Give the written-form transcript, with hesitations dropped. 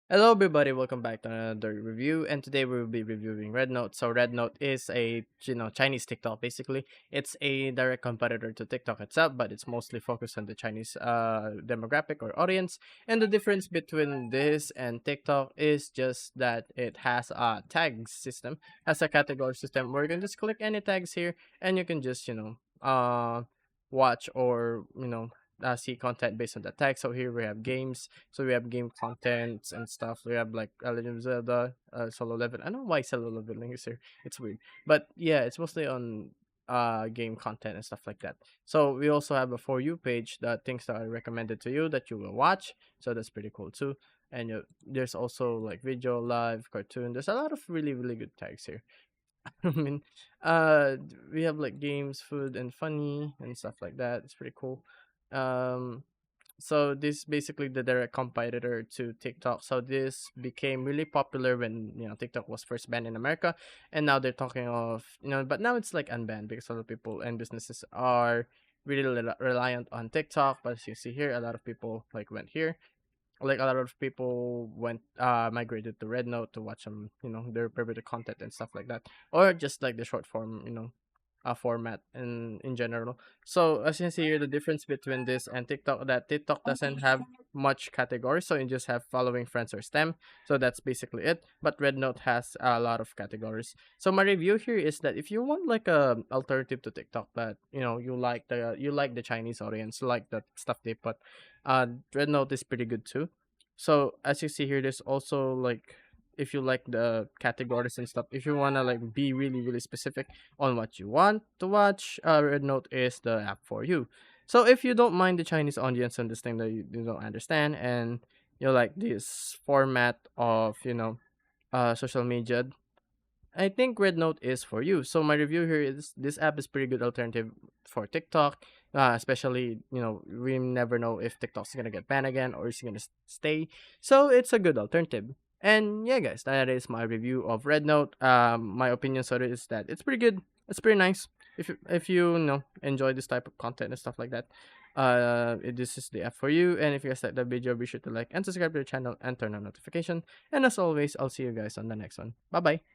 Hello, everybody. Welcome back to another review. And today we will be reviewing Rednote. So Rednote is a Chinese TikTok. Basically, it's a direct competitor to TikTok itself, but it's mostly focused on the Chinese demographic or audience. And the difference between this and TikTok is just that it has a tag system, has a category system where you can just click any tags here, and you can just watch or see content based on the tag. So here we have games, so we have game contents and stuff. We have like Legend of Zelda, solo level. I don't know why solo leveling is here. It's weird, but yeah, it's mostly on game content and stuff like that. So we also have a for you page, that things that are recommended to you that you will watch. So that's pretty cool too. And there's also like video, live, cartoon. There's a lot of really good tags here. I mean, we have like games, food, and funny and stuff like that. It's pretty cool. Um, so this is basically the direct competitor to TikTok. So this became really popular when TikTok was first banned in America, and now they're talking of but now it's like unbanned because a lot of people and businesses are really reliant on TikTok. But as you see here, a lot of people like went here, like a lot of people went migrated to Rednote to watch some their favorite content and stuff like that, or just like the short form format in general. So as you can see here, the difference between this and TikTok, that TikTok doesn't have much categories, so you just have following, friends, or stem. So that's basically it. But Rednote has a lot of categories. So my review here is that if you want like a alternative to TikTok, that you like the Chinese audience, you like the stuff they put, Rednote is pretty good too. So as you see here, there's also like, if you like the categories and stuff, if you wanna like be really specific on what you want to watch, Rednote is the app for you. So if you don't mind the Chinese audience and this thing that you don't understand, and you like this format of social media, I think Rednote is for you. So my review here is this app is pretty good alternative for TikTok. Especially, we never know if TikTok's gonna get banned again or is it gonna stay. So it's a good alternative. And yeah, guys, that is my review of Rednote. My opinion on it is that it's pretty good. It's pretty nice. If you enjoy this type of content and stuff like that, this is the app for you. And if you guys like the video, be sure to like and subscribe to the channel and turn on notification. And as always, I'll see you guys on the next one. Bye bye.